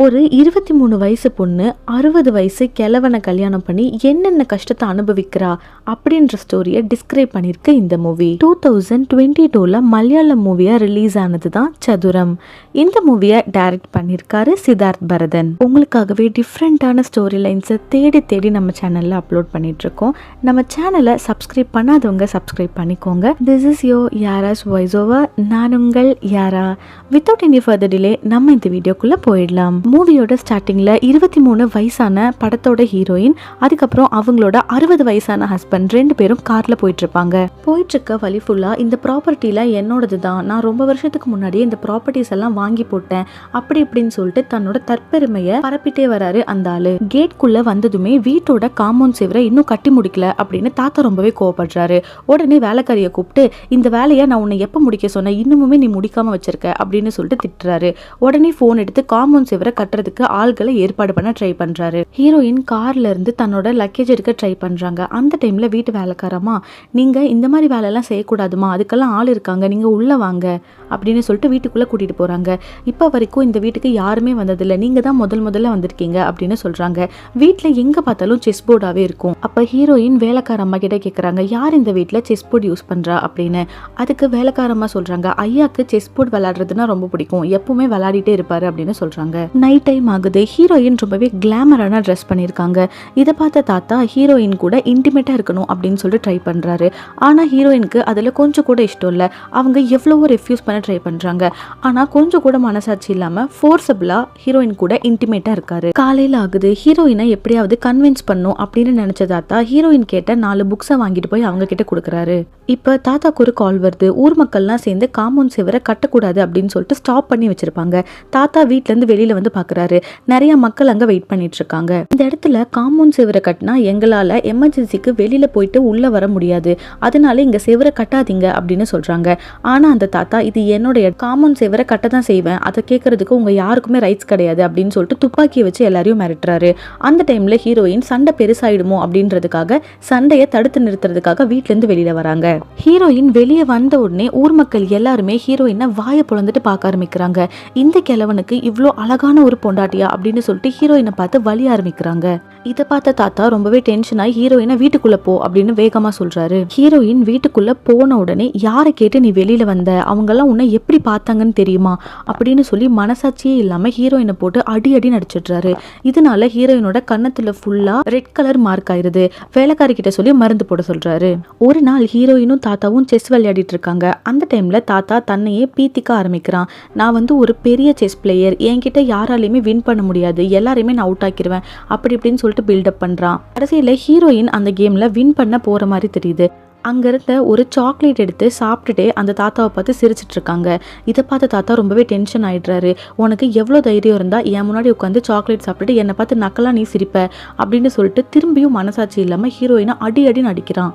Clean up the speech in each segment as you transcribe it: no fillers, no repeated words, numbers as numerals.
ஒரு 23 வயசு பொண்ணு 60 வயசு கிழவனை கல்யாணம் பண்ணி என்னென்ன கஷ்டத்தை அனுபவிக்கிறா அப்படின்ற ஸ்டோரியை டிஸ்கிரைப் பண்ணிருக்கு இந்த மூவி. 2022ல மலையாள மூவியா ரிலீஸ் ஆனது தான் சதுரம். இந்த மூவியை டைரக்ட் பண்ணியிருக்காரு சித்தார்த் பரதன். உங்களுக்காகவே டிஃப்ரெண்டான ஸ்டோரி லைன்ஸை தேடி தேடி நம்ம சேனல்ல அப்லோட் பண்ணிட்டு இருக்கோம். நம்ம சேனலை சப்ஸ்கிரைப் பண்ணாதவங்க சப்ஸ்கிரைப் பண்ணிக்கோங்க. This is your Yara's voice over. நான் உங்கள் யாரா. வித்தவுட் எனி ஃபர்தர் டிலே நம்ம இந்த வீடியோக்குள்ள போயிடலாம். மூவியோட ஸ்டார்டிங்ல 23 வயசான படத்தோட ஹீரோயின், அதுக்கப்புறம் அவங்களோட 60 வயசான ஹஸ்பண்ட் ரெண்டு பேரும் கார்ல போயிட்டு இருப்பாங்க. போயிட்டு இருக்க வழி ஃபுல்லா இந்த ப்ராப்பர்ட்டில என்னோடது தான், நான் ரொம்ப வருஷத்துக்கு முன்னாடியே இந்த ப்ராப்பர்ட்டிஸ் எல்லாம் வாங்கி போட்டேன் அப்படி இப்படின்னு சொல்லிட்டு தன்னோட தற்பெருமையை பரப்பிட்டே வராரு அந்த ஆளு. கேட்குள்ள வந்ததுமே வீட்டோட காம்பவுண்ட் சேவரை இன்னும் கட்டி முடிக்கல அப்படின்னு தாத்தா ரொம்பவே கோவப்படுறாரு. உடனே வேலைக்காரியை கூப்பிட்டு, இந்த வேலையை நான் உன்னை எப்ப முடிக்க சொன்னேன், இன்னுமுமே நீ முடிக்காம வச்சிருக்க அப்படின்னு சொல்லிட்டு திட்டுறாரு. உடனே போன் எடுத்து காம்பவுண்ட் சேவரை கட்டுறதுக்கு ஆள்களை ஏற்பாடு பண்ண ட்ரை பண்றாரு. ஹீரோயின் கார்ல இருந்து தன்னோட லக்கேஜ் எடுக்க ட்ரை பண்றாங்க. அந்த டைம்ல வீட்டு வேலைக்காரமா, நீங்க இந்த மாதிரி வேலை எல்லாம் செய்யக்கூடாதுமா, அதுக்கெல்லாம் ஆள் இருக்காங்க, நீங்க உள்ள வாங்க அப்படின்னு சொல்லிட்டு வீட்டுக்குள்ள கூட்டிட்டு போறாங்க. இப்ப வரைக்கும் இந்த வீட்டுக்கு யாருமே வந்ததில்லை, நீங்க தான் முதல்ல வந்திருக்கீங்க அப்படின்னு சொல்றாங்க. வீட்டுல எங்க பார்த்தாலும் செஸ் போர்டாவே இருக்கும். அப்ப ஹீரோயின் வேலைக்காரம்மா கிட்ட கேக்குறாங்க, யார் இந்த வீட்டுல செஸ் போர்டு யூஸ் பண்றா அப்படின்னு. அதுக்கு வேலைக்காரம்மா சொல்றாங்க, ஐயாக்கு செஸ் போர்டு விளையாடுறதுன்னா ரொம்ப பிடிக்கும், எப்பவுமே விளையாடிட்டே இருப்பாரு அப்படின்னு சொல்றாங்க. நைட் டைம் ஆகுது. ஹீரோயின் ரொம்பவே கிளாமரான ட்ரெஸ் பண்ணியிருக்காங்க. இதை பார்த்த தாத்தா ஹீரோயின் கூட இன்டிமேட்டா இருக்கணும் அப்படின்னு சொல்லிட்டு ட்ரை பண்றாரு. ஆனா ஹீரோயினுக்கு அதுல கொஞ்சம் கூட இஷ்டம் இல்லை. அவங்க எவ்வளவோ ரெஃப்யூஸ் பண்ண ட்ரை பண்றாங்க. ஆனா கொஞ்சம் கூட மனசாட்சி இல்லாம ஃபோர்ஸபிளா ஹீரோயின் கூட இன்டிமேட்டா இருக்காரு. காலையில ஆகுது. ஹீரோயினை எப்படியாவது கன்வின்ஸ் பண்ணும் அப்படின்னு நினைச்ச தாத்தா ஹீரோயின் கேட்ட 4 புக்ஸை வாங்கிட்டு போய் அவங்க கிட்ட கொடுக்குறாரு. இப்ப தாத்தாக்கு ஒரு கால் வருது. ஊர் மக்கள்லாம் சேர்ந்து காம்பவுண்ட் சேவரை கட்டக்கூடாது அப்படின்னு சொல்லிட்டு ஸ்டாப் பண்ணி வச்சிருப்பாங்க. தாத்தா வீட்ல இருந்து வெளியில வந்து பாக்குறாரு. நிறைய மக்கள் அங்க வெயிட் பண்ணிட்டு இருக்காங்க. இந்த இடத்துல காம்பவுண்ட் சேவரை கட்டினா எங்களால எமர்ஜென்சிக்கு வெளியில போயிட்டு உள்ள வர முடியாது, அதனால இங்க சேவரை கட்டாதீங்க அப்படின்னு சொல்றாங்க. ஆனா அந்த தாத்தா, இது என்னுடைய காம்பவுண்ட் சேவரை கட்ட தான் செய்வேன், அதை கேட்கறதுக்கு உங்க யாருக்குமே ரைட்ஸ் கிடையாது அப்படின்னு சொல்லிட்டு துப்பாக்கியை வச்சு எல்லாரையும் மிரட்டுறாரு. அந்த டைம்ல ஹீரோயின் சண்டை பெருசாயிடுமோ அப்படின்றதுக்காக சண்டையை தடுத்து நிறுத்துறதுக்காக வீட்ல இருந்து வெளியில வராங்க. ஹீரோயின் வெளியே வந்த உடனே ஊர் மக்கள் எல்லாருமே ஹீரோயினை வாயை பொளந்துட்டு பார்க்க ஆரம்பிக்கிறாங்க. இந்த கிழவனுக்கு இவ்வளோ அழகான ஒரு பொண்டாட்டியா அப்படின்னு சொல்லிட்டு ஹீரோயினை பார்த்து வலிய ஆரம்பிக்கிறாங்க. இதை பார்த்த தாத்தா ரொம்பவே டென்ஷன் ஆகி ஹீரோயினை வீட்டுக்குள்ள போ அப்படின்னு வேகமா சொல்றாரு. ஹீரோயின் வீட்டுக்குள்ள போன உடனே, யாரை கேட்டு நீ வெளியில வந்த, அவங்க எல்லாம் உன்னை எப்படி பார்த்தாங்கன்னு தெரியுமா அப்படின்னு சொல்லி மனசாட்சியே இல்லாம ஹீரோயினை போட்டு அடி அடி நடிச்சிடுறாரு. இதனால ஹீரோயினோட கன்னத்துல ஃபுல்லா ரெட் கலர் மார்க் ஆயிருது. வேலைக்காரி கிட்ட சொல்லி மருந்து போட சொல்றாரு. ஒரு நாள் ஹீரோயினும் தாத்தாவும் செஸ் விளையாடிட்டு இருக்காங்க. அந்த டைம்ல தாத்தா தன்னையே பீத்திக்க ஆரம்பிக்கிறான். நான் வந்து ஒரு பெரிய செஸ் பிளேயர், என்கிட்ட யாராலையுமே வின் பண்ண முடியாது, எல்லாரையுமே நான் அவுட் ஆக்கிடுவேன் அப்படி இப்படின்னு சொல்லிட்டு பில்டப் பண்றான். கடைசியில ஹீரோயின் அந்த கேம்ல வின் பண்ண போற மாதிரி தெரியுது. அங்க இருந்த ஒரு சாக்லேட் எடுத்து சாப்பிட்டுட்டு அந்த தாத்தாவை பார்த்து சிரிச்சிட்டு இருக்காங்க. இதை பார்த்த தாத்தா ரொம்பவே டென்ஷன் ஆயிடுறாரு. உனக்கு எவ்வளவு தைரியம் இருந்தா என் முன்னாடி உட்காந்து சாக்லேட் சாப்பிட்டுட்டு என்னை பார்த்து நக்கலா நீ சிரிப்ப அப்படின்னு சொல்லிட்டு திரும்பியும் மனசாட்சி இல்லாம ஹீரோயினை அடி அடி நடிக்கிறான்.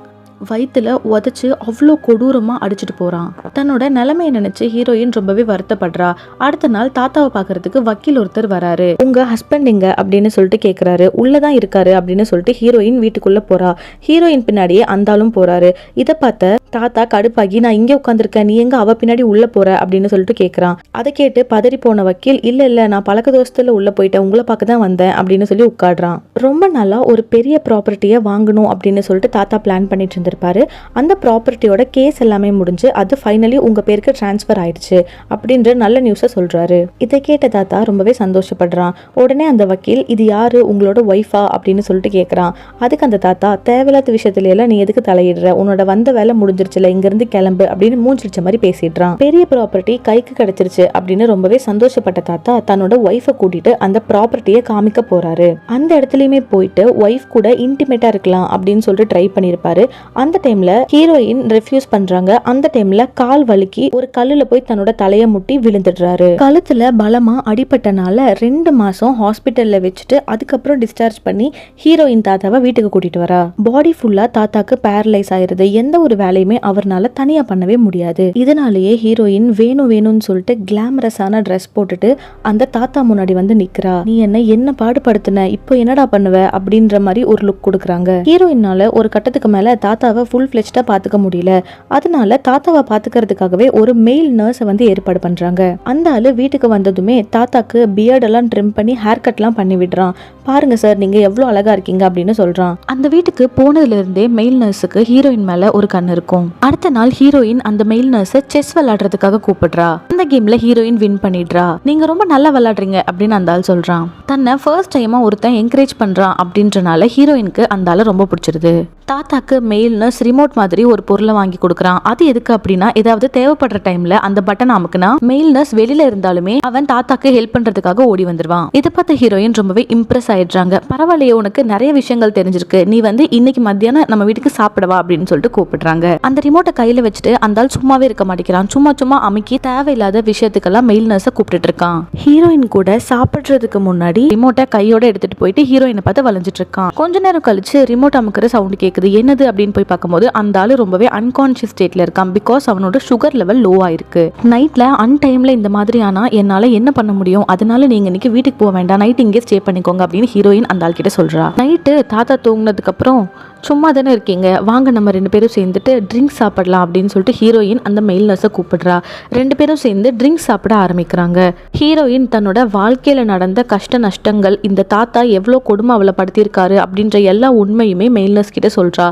வயிற்றுல உதச்சு அவ்வளோ கொடூரமா அடிச்சுட்டு போறான். தன்னோட நிலைமையை நினைச்சு ஹீரோயின் ரொம்பவே வருத்தப்படுறா. அடுத்த நாள் தாத்தாவை பாக்குறதுக்கு வக்கீல் ஒருத்தர் வராரு. உங்க ஹஸ்பண்ட் எங்க அப்படின்னு சொல்லிட்டு கேக்குறாரு. உள்ளதான் இருக்காரு அப்படின்னு சொல்லிட்டு ஹீரோயின் வீட்டுக்குள்ள போறா. ஹீரோயின் பின்னாடியே அந்தாலும் போறாரு. இதை பார்த்த தாத்தா கடுப்பாகி, நான் இங்கே உட்காந்துருக்கேன், நீ எங்க அவ பின்னாடி உள்ள போற அப்படின்னு சொல்லிட்டு கேட்குறான். அதை கேட்டு பதறி போன வக்கீல், இல்ல நான் பழக்க தோசத்துல உள்ள போயிட்டேன், உங்களை பார்க்க தான் வந்தேன் அப்படின்னு சொல்லி உட்காடுறான். ரொம்ப நாளா ஒரு பெரிய ப்ராப்பர்ட்டியை வாங்கணும் அப்படின்னு சொல்லிட்டு தாத்தா பிளான் பண்ணிட்டு இருந்திருப்பாரு. அந்த ப்ராப்பர்ட்டியோட கேஸ் எல்லாமே முடிஞ்சு அது ஃபைனலி உங்க பேருக்கு டிரான்ஸ்ஃபர் ஆயிடுச்சு அப்படின்ற நல்ல நியூஸை சொல்றாரு. இதை கேட்ட தாத்தா ரொம்பவே சந்தோஷப்படுறான். உடனே அந்த வக்கீல், இது யாரு, உங்களோட ஒய்ஃபா அப்படின்னு சொல்லிட்டு கேட்குறான். அதுக்கு அந்த தாத்தா, தேவையில்லாத விஷயத்துல எல்லாம் நீ எதுக்கு தலையிடுற, உன்னோட வந்த வேலை முடிஞ்சிருச்சுல, இங்க இருந்து கிளம்பு அப்படின்னு மூஞ்சிடிச்ச மாதிரி பேசிடுறான். பெரிய ப்ராப்பர்ட்டி கைக்கு கிடைச்சிருச்சு அப்படின்னு ரொம்பவே சந்தோஷப்பட்ட தாத்தா தன்னோட ஒய்ஃபை கூட்டிட்டு அந்த ப்ராப்பர்ட்டியை காமிக்க போறாரு. அந்த இடத்துலயுமே போயிட்டு ஒய்ஃப் கூட இன்டிமேட்டா இருக்கலாம் அப்படின்னு சொல்லிட்டு ட்ரை பண்ணிருப்பாரு. அந்த டைம்ல ஹீரோயின் ரெஃப்யூஸ் பண்றாங்க. அந்த டைம்ல கால் வலிக்கு ஒரு கல்லுல போய் தன்னோட தலையை முட்டி விழுந்துடுறாரு. கழுத்துல பலமா அடிபட்டனால 2 மாசம் ஹாஸ்பிட்டல்ல வச்சுட்டு அதுக்கப்புறம் டிஸ்சார்ஜ் பண்ணி ஹீரோயின் தாத்தாவை வீட்டுக்கு கூட்டிட்டு வரா. பாடி ஃபுல்லா தாத்தாக்கு பேரலைஸ் ஆயிருது. எந்த ஒரு வேலையுமே அவர்னால தனியா பண்ணவே முடியாது. இதனாலேயே ஹீரோயின் வேணும்னு சொல்லிட்டு கிளாமரஸான ட்ரெஸ் போட்டுட்டு அந்த தாத்தா முன்னாடி வந்து நிக்கிறா. நீ என்ன பாடுபடுத்தின, இப்போ என்னடா பண்ணுவ அப்படின்ற மாதிரி ஒரு லுக் கொடுக்குறாங்க. ஹீரோயினால ஒரு கட்டத்துக்கு மேல தாத்தா தாத்தாவை ஃபுல் ஃபிளெஜ்டா பாத்துக்க முடியல. அதனால தாத்தாவை பாத்துக்கிறதுக்காகவே ஒரு மெயில் நர்ஸை வந்து ஏற்பாடு பண்றாங்க. அந்த ஆளு வீட்டுக்கு வந்ததுமே தாத்தாக்கு பியர்டெல்லாம் ட்ரிம் பண்ணி ஹேர் கட்லாம் பண்ணி விடுறான். பாருங்க சார், நீங்க எவ்வளவு அழகா இருக்கீங்க அப்படின்னு சொல்றான். அந்த வீட்டுக்கு போனதுல இருந்தே மெயில் நர்ஸுக்கு ஹீரோயின் மேல ஒரு கண் இருக்கும். அடுத்த நாள் ஹீரோயின் அந்த மெயில் நர்ஸை செஸ் விளையாடுறதுக்காக கூப்பிடுறா. அந்த கேம்ல ஹீரோயின் வின் பண்ணிடுறா. நீங்க ரொம்ப நல்லா விளையாடுறீங்க அப்படின்னு அந்த ஆள் சொல்றான். தன்னை ஃபர்ஸ்ட் டைமா ஒருத்தன் என்கரேஜ் பண்றான் அப்படின்றனால ஹீரோயினுக்கு அந்த ஆளை ரொம்ப பிடிச்சிருது. தாத்தாக்கு மெயில் நர்ஸ் ரிமோட் மாதிரி ஒரு பொருளை வாங்கி கொடுக்குறான். அது எதுக்கு அப்படின்னா, ஏதாவது தேவைப்படுற டைம்ல அந்த பட்டன் அமுக்குனா மெயில் நர்ஸ் வெளியில இருந்தாலுமே அவன் தாத்தாக்கு ஹெல்ப் பண்றதுக்காக ஓடி வந்துருவான். இதை பார்த்த ஹீரோயின் ரொம்பவே இம்ப்ரெஸ் ஆயிடுறாங்க. பரவாயில்லையே, உனக்கு நிறைய விஷயங்கள் தெரிஞ்சிருக்கு, நீ வந்து இன்னைக்கு மத்தியானம் நம்ம வீட்டுக்கு சாப்பிடவா அப்படின்னு சொல்லிட்டு கூப்பிடுறாங்க. அந்த ரிமோட்டை கையில வச்சுட்டு அந்த ஆள் சும்மாவே இருக்க மாட்டேங்கிறான். சும்மா அமுக்கி தேவையில்லாத விஷயத்துக்கெல்லாம் மெயில் நர்ஸை கூப்பிட்டு இருக்கான். ஹீரோயின் கூட சாப்பிடுறதுக்கு முன்னாடி ரிமோட்டை கையோட எடுத்துட்டு போயிட்டு ஹீரோயினை பார்த்து வளைஞ்சிட்டு இருக்கான். கொஞ்ச நேரம் கழிச்சு ரிமோட் அமுக்கிற சவுண்ட் கேக்குது. என்னது அப்படின்னு போய் பார்க்கும்போது அந்த ஆளு ரொம்பவே அன்கான்ஷியஸ் ஸ்டேட்ல இருக்கான். பிகாஸ் அவனோட சுகர் லெவல் லோ ஆயிருக்கு. நைட்ல அன்டைம்ல இந்த மாதிரி ஆனா என்னால என்ன பண்ண முடியும், அதனால நீங்க இன்னைக்கு வீட்டுக்கு போக வேண்டாம், நைட் இங்கே ஸ்டே பண்ணிக்கோங்க அப்படின்னு ஹீரோயின் அந்த ஆள் கிட்ட சொல்றா. நைட்டு தாத்தா தூங்கினதுக்கு அப்புறம் சும்மா தானே இருக்கீங்க, வாங்க நம்ம 2 பேரும் சேர்ந்துட்டு ட்ரிங்க்ஸ் சாப்பிடலாம் அப்படின்னு சொல்லிட்டு ஹீரோயின் அந்த மெயில் நர்ஸை கூப்பிடுறா. 2 பேரும் சேர்ந்து ட்ரிங்க்ஸ் சாப்பிட ஆரம்பிக்கிறாங்க. ஹீரோயின் தன்னோட வாழ்க்கையில நடந்த கஷ்ட நஷ்டங்கள், இந்த தாத்தா எவ்வளோ கொடுமை அவளை படுத்தியிருக்காரு அப்படின்ற எல்லா உண்மையுமே மெயில் நர்ஸ் கிட்ட சொல்றா.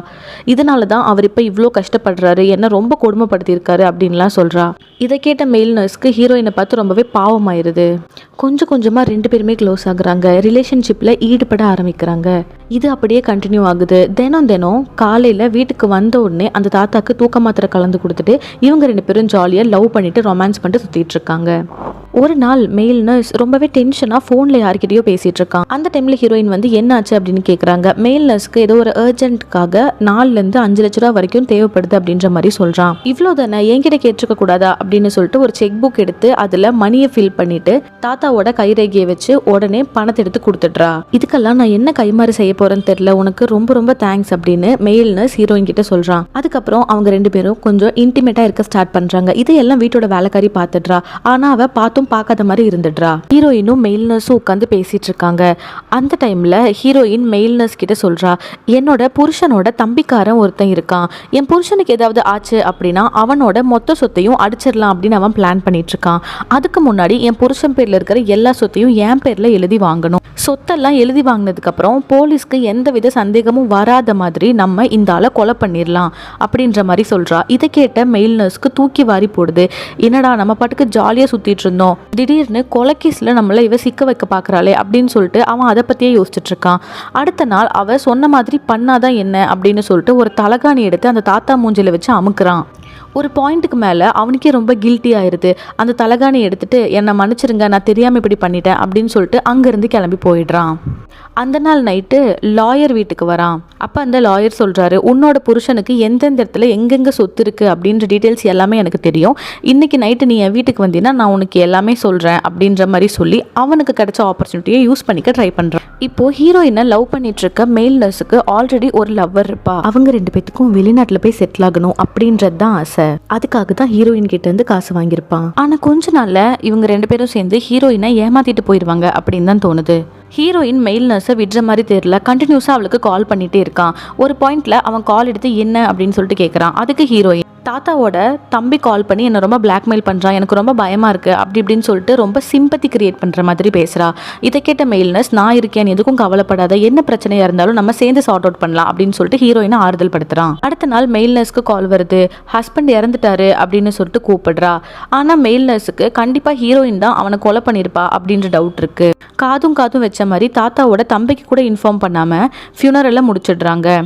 இதனால தான் அவர் இப்போ இவ்வளோ கஷ்டப்படுறாரு, என்ன ரொம்ப கொடுமைப்படுத்தியிருக்காரு அப்படின்லாம் சொல்றா. இதை கேட்ட மெயில் நர்ஸ்க்கு ஹீரோயினை பார்த்து ரொம்பவே பாவமாயிருது. கொஞ்சம் கொஞ்சமா 2 பேருமே க்ளோஸ் ஆகுறாங்க. ரிலேஷன்ஷிப்ல ஈடுபட ஆரம்பிக்கிறாங்க. இது அப்படியே கண்டினியூ ஆகுது. தினம் காலையில வீட்டுக்கு வந்த உடனே அந்த தாத்தாக்கு தூக்க மாத்திரை கலந்து கொடுத்துட்டு இவங்க 2 பேரும் ஜாலியா லவ் பண்ணிட்டு ரொமான்ஸ் பண்ணிட்டு சுத்திட்டு இருக்காங்க. ஒரு நாள் மெயில் நர்ஸ் ரொம்பவே டென்ஷனா போன்ல யார்கிட்டயோ பேசிட்டு இருக்கான். அந்த டைம்ல ஹீரோயின் வந்து என்ன ஆச்சு அப்படின்னு கேக்குறாங்க. மெயில் நர்ஸ்க்கு ஏதோ ஒரு அர்ஜென்ட்காக 4 to 5 லட்ச ரூபா வரைக்கும் தேவைப்படுது அப்படின்ற மாதிரி சொல்றான். இவ்வளோ தானே, என்கிட்ட கேட்டிருக்க கூடாதா அப்படின்னு சொல்லிட்டு ஒரு செக் புக் எடுத்து அதுல மணியை ஃபில் பண்ணிட்டு தாத்தாவோட கைரேகையை வச்சு உடனே பணத்தை எடுத்து கொடுத்துடுறா. இதுக்கெல்லாம் நான் என்ன கைமாறு செய்ய போறேன்னு தெரியல, உனக்கு ரொம்ப ரொம்ப தேங்க்ஸ் அப்படின்னு மெயில் நர்ஸ் ஹீரோயின் கிட்ட சொல்றான். அதுக்கப்புறம் அவங்க 2 பேரும் கொஞ்சம் இன்டிமேட்டா இருக்க ஸ்டார்ட் பண்றாங்க. இதையெல்லாம் வீட்டோட வேலைக்காரி பாத்துடுறா. ஆனா அவ பார்க்காத மாதிரி இருந்துடுறா. ஹீரோயினும் மெயில் நர்ஸும் உட்காந்து பேசிட்டு இருக்காங்க. அந்த டைம்ல ஹீரோயின் மெயில் நர்ஸ் கிட்ட சொல்றா, என்னோட புருஷனோட தம்பிக்காரன் ஒருத்தன் இருக்கான், என் புருஷனுக்கு ஏதாவது ஆச்சு அப்படின்னா அவனோட மொத்த சொத்தையும் அடிச்சிடலாம் அப்படின்னு அவன் பிளான் பண்ணிட்டு இருக்கான். அதுக்கு முன்னாடி என் புருஷன் பேர்ல இருக்கிற எல்லா சொத்தையும் என் பேர்ல எழுதி வாங்கணும். சொத்தெல்லாம் எழுதி வாங்கினதுக்கு அப்புறம் போலீஸ்க்கு எந்தவித சந்தேகமும் வராத மாதிரி நம்ம இந்த ஆளை கொலை பண்ணிடலாம் அப்படின்ற மாதிரி சொல்றா. இதை கேட்ட மெயில் நர்ஸ்க்கு தூக்கி வாரி போடுது. என்னடா நம்ம பாட்டுக்கு ஜாலியா சுத்திட்டு இருந்தோம், திடீர்னு கொலைக்கேஸ்ல நம்மள இவ சிக்க வைக்க பாக்குறாளே அப்படின்னு சொல்லிட்டு அவன் அதை பத்தியே யோசிச்சுட்டு இருக்கான். அடுத்த நாள் அவ சொன்ன மாதிரி பண்ணாதான் என்ன அப்படின்னு சொல்லிட்டு ஒரு தலகாணி எடுத்து அந்த தாத்தா மூஞ்சில வச்சு அமுக்குறான். ஒரு பாயிண்ட்டுக்கு மேலே அவனுக்கே ரொம்ப கில்ட்டி ஆயிடுது. அந்த தலகாணி எடுத்துட்டு என்னை மன்னிச்சிருங்க, நான் தெரியாமல் இப்படி பண்ணிட்டேன் அப்படின்னு சொல்லிட்டு அங்கேருந்து கிளம்பி போயிடுறான். அந்த நாள் நைட்டு லாயர் வீட்டுக்கு வரான். அப்போ அந்த லாயர் சொல்கிறாரு, உன்னோட புருஷனுக்கு எந்தெந்த இடத்துல எங்கெங்கே சொத்து இருக்குது அப்படின்ற டீட்டெயில்ஸ் எல்லாமே எனக்கு தெரியும். இன்றைக்கி நைட்டு நீ என் வீட்டுக்கு வந்தீங்கன்னா நான் உனக்கு எல்லாமே சொல்கிறேன் அப்படின்ற மாதிரி சொல்லி அவனுக்கு கிடைச்ச ஆப்பர்ச்சுனிட்டியை யூஸ் பண்ணிக்க ட்ரை பண்ணுறான். இப்போது ஹீரோயினை லவ் பண்ணிட்டு இருக்க மெயில் நர்ஸுக்கு ஆல்ரெடி ஒரு லவ்வர் இருப்பா. அவங்க 2 பேத்துக்கும் வெளிநாட்டில் போய் செட்டில் ஆகணும் அப்படின்றது தான் ஆசை. அதுக்காக தான் ஹீரோயின் கிட்ட இருந்து காசு வாங்கியிருப்பான். ஆனால் கொஞ்ச நாள்ல இவங்க 2 பேரும் சேர்ந்து ஹீரோயினை ஏமாத்திட்டு போயிடுவாங்க அப்படின்னு தான் தோணுது. ஹீரோயின் மெயில் நர்ஸை விடுற மாதிரி தெரியல. கண்டினியூஸாக அவளுக்கு கால் பண்ணிகிட்டே இருக்கான். ஒரு பாயிண்ட்ல அவன் கால் எடுத்து என்ன அப்படின்னு சொல்லிட்டு கேட்குறான். அதுக்கு ஹீரோயின், தாத்தாவோட தம்பி கால் பண்ணி என்னை ரொம்ப பிளாக்மெயில் பண்ணுறான், எனக்கு ரொம்ப பயமாக இருக்குது அப்படி இப்படின்னு சொல்லிட்டு ரொம்ப சிம்பத்தி கிரியேட் பண்ணுற மாதிரி பேசுகிறா. இதை கேட்ட மெயில் நர்ஸ், நான் இருக்கேன், எதுக்கும் கவலைப்படாத, என்ன பிரச்சனையாக இருந்தாலும் நம்ம சேர்ந்து சார்ட் அவுட் பண்ணலாம் அப்படின்னு சொல்லிட்டு ஹீரோயினை ஆறுதல் படுத்துறான். அடுத்த நாள் மெயில் நர்ஸ்க்கு கால் வருது. ஹஸ்பண்ட் இறந்துட்டாரு அப்படின்னு சொல்லிட்டு கூப்பிடுறா. ஆனால் மெயில் நர்ஸுக்கு கண்டிப்பாக ஹீரோயின் தான் அவனை கொலை பண்ணியிருப்பா அப்படின்ற டவுட் இருக்கு. காதும் வச்ச மாதிரி தாத்தாவோட தம்பிக்கு கூட இன்ஃபார்ம் பண்ணாமல் ஃபியூனரலை முடிச்சிடுறாங்க.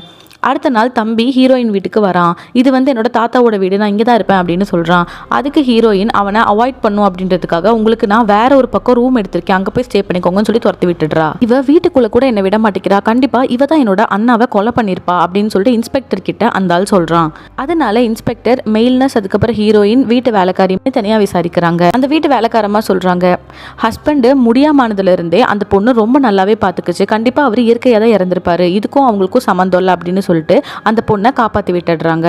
அடுத்த நாள் தம்பி ஹீரோயின் வீட்டுக்கு வரான். இது வந்து என்னோட தாத்தாவோட வீடு, நான் இங்கே தான் இருப்பேன் அப்படின்னு சொல்கிறான். அதுக்கு ஹீரோயின் அவனை அவாய்ட் பண்ணும் அப்படின்றதுக்காக, உங்களுக்கு நான் வேற ஒரு பக்கம் ரூம் எடுத்திருக்கேன், அங்கே போய் ஸ்டே பண்ணிக்கோங்கன்னு சொல்லி துரத்தி விட்டுடுறா. இவ வீட்டுக்குள்ளே கூட என்னை விட மாட்டேங்கிறா, கண்டிப்பாக இவ தான் என்னோட அண்ணாவை கொலை பண்ணியிருப்பா அப்படின்னு சொல்லிட்டு இன்ஸ்பெக்டர் கிட்ட அந்த ஆள் சொல்கிறான். அதனால இன்ஸ்பெக்டர், மெயில் நர்ஸ், அதுக்கப்புறம் ஹீரோயின் வீட்டு வேலைக்காரியுமே தனியாக விசாரிக்கிறாங்க. அந்த வீட்டு வேலைக்காரமாக சொல்கிறாங்க, ஹஸ்பண்டு முடியாமானதுல இருந்தே அந்த பொண்ணு ரொம்ப நல்லாவே பார்த்துக்குச்சு, கண்டிப்பாக அவர் இயற்கையாக தான் இறந்திருப்பாரு, இதுக்கும் அவங்களுக்கும் சம்மந்தம் இல்லை அப்படின்னு சொல்லிட்டு அந்த பொண்ணை காப்பாற்றி விட்டுடுறாங்க.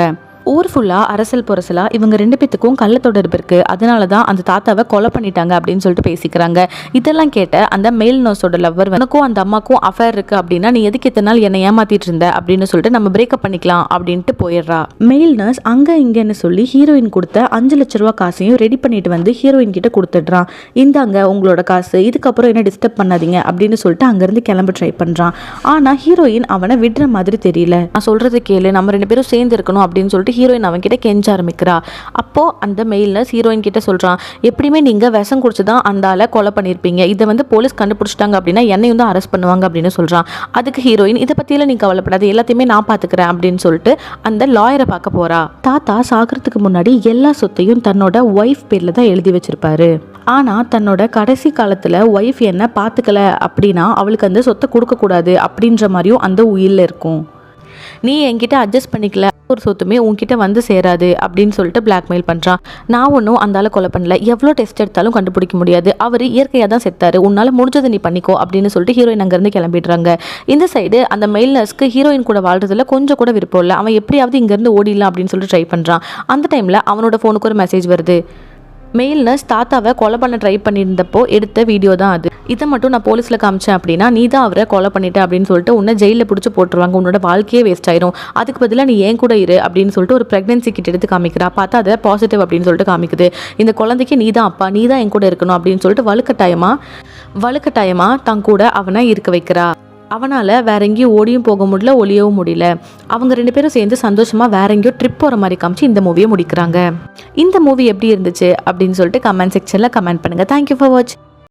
ஊர் ஃபுல்லா அரசல் புரசலா இவங்க 2 பேத்துக்கும் கள்ள தொடர்பு இருக்கு, அதனாலதான் அந்த தாத்தாவை கொலை பண்ணிட்டாங்க அப்படின்னு சொல்லிட்டு பேசிக்கிறாங்க. இதெல்லாம் கேட்ட அந்த மேல் நர்ஸோட லவ்வர் எனக்கும் அந்த அம்மாக்கும் அஃபேர் இருக்கு அப்படின்னா நீ எதுக்கு இத்தனை நாள் என்னை ஏமாத்திட்டு இருந்த அப்படின்னு சொல்லிட்டு நம்ம பிரேக்கப் பண்ணிக்கலாம் அப்படின்ட்டு போயிடுறா. மெயில் நர்ஸ் அங்க இங்கன்னு சொல்லி ஹீரோயின் கொடுத்த 5 லட்ச ரூபா காசையும் ரெடி பண்ணிட்டு வந்து ஹீரோயின் கிட்ட கொடுத்துடுறான். இந்தாங்க உங்களோட காசு, இதுக்கப்புறம் என்ன டிஸ்டர்ப் பண்ணாதீங்க அப்படின்னு சொல்லிட்டு அங்கிருந்து கிளம்ப ட்ரை பண்றான். ஆனா ஹீரோயின் அவனை விடுற மாதிரி தெரியல. நான் சொல்றது கேளு, நம்ம 2 பேரும் சேர்ந்து இருக்கணும் அப்படின்னு சொல்லிட்டு ஹீரோயின் அவன் கிட்ட கெஞ்ச ஆரம்பிக்கிறா. அப்போ அந்த மெயில் நர்ஸ் ஹீரோயின் கிட்ட சொல்றான், எப்படியுமே நீங்க விஷம் குடிச்சுதான் அந்த ஆளை கொலை பண்ணிருப்பீங்க, இதை வந்து போலீஸ் கண்டுபிடிச்சிட்டாங்க அப்படின்னா என்னையும் தான் அரெஸ்ட் பண்ணுவாங்க அப்படின்னு சொல்றான். அதுக்கு ஹீரோயின் இதை பத்தியெல்லாம் நீ கவலைப்படாது, எல்லாத்தையுமே நான் பாத்துக்கிறேன் அப்படின்னு சொல்லிட்டு அந்த லாயரை பார்க்க போறா. தாத்தா சாகிறதுக்கு முன்னாடி எல்லா சொத்தையும் தன்னோட ஒய்ஃப் பேர்ல தான் எழுதி வச்சிருப்பாரு. ஆனா தன்னோட கடைசி காலத்துல ஒய்ஃப் என்ன பாத்துக்கல அப்படின்னா அவளுக்கு அந்த சொத்தை கொடுக்க கூடாது அப்படின்ற மாதிரியும் அந்த உயிரில் இருக்கும். நீ என்கிட்ட அட்ஜஸ்ட் பண்ணிக்கல, ஒரு சொத்துமே உன்கிட்ட வந்து சேராது அப்படின்னு சொல்லிட்டு பிளாக்மெயில் பண்றான். நான் ஒன்றும் அந்த ஆளை கொலை பண்ணல, எவ்வளோ டெஸ்ட் எடுத்தாலும் கண்டுபிடிக்க முடியாது, அவர் இயற்கையாக தான் செத்தாரு, உன்னால முடிஞ்சதை நீ பண்ணிக்கோ அப்படின்னு சொல்லிட்டு ஹீரோயின் அங்கேருந்து கிளம்பிடுறாங்க. இந்த சைடு அந்த மெயில் நர்ஸ்க்கு ஹீரோயின் கூட வாழ்றதுல கொஞ்சம் கூட விருப்பம் இல்லை. அவன் எப்படியாவது இங்கேருந்து ஓடிடலாம் அப்படின்னு சொல்லிட்டு ட்ரை பண்றான். அந்த டைம்ல அவனோட ஃபோனுக்கு ஒரு மெசேஜ் வருது. மெயில் நர்ஸ் தாத்தாவை கொலை பண்ண ட்ரை பண்ணியிருந்தப்போ எடுத்த வீடியோ தான் அது. இதை மட்டும் நான் போலீஸில் காமிச்சேன் அப்படின்னா நீ தான் அவரை கொலை பண்ணிட்ட அப்படின்னு சொல்லிட்டு உன்னை ஜெயிலில் பிடிச்சி போட்டுருவாங்க, உன்னோட வாழ்க்கையே வேஸ்ட் ஆயிரும், அதுக்கு பதிலாக நீ ஏன் கூட இரு அப்படின்னு சொல்லிட்டு ஒரு ப்ரெக்னன்சி கிட்ட எடுத்து காமிக்கிறா. பார்த்தா அதை பாசிட்டிவ் அப்படின்னு சொல்லிட்டு காமிக்குது. இந்த குழந்தைக்கு நீ தான் அப்பா, நீ தான் என் கூட இருக்கணும் அப்படின்னு சொல்லிட்டு வலுக்கட்டாயமா தான் கூட அவனை இருக்க வைக்கிறா. அவனால் வேற எங்கேயும் ஓடியும் போக முடியல, ஒளியவும் முடியல. அவங்க 2 பேரும் சேர்ந்து சந்தோஷமா வேற எங்கேயோ ட்ரிப் போகிற மாதிரி காமிச்சு இந்த மூவியை முடிக்கிறாங்க. இந்த மூவி எப்படி இருந்துச்சு அப்படின்னு சொல்லிட்டு கமெண்ட் செக்ஷனில் கமெண்ட் பண்ணுங்க. தேங்க்யூ ஃபார் வாட்சிங்.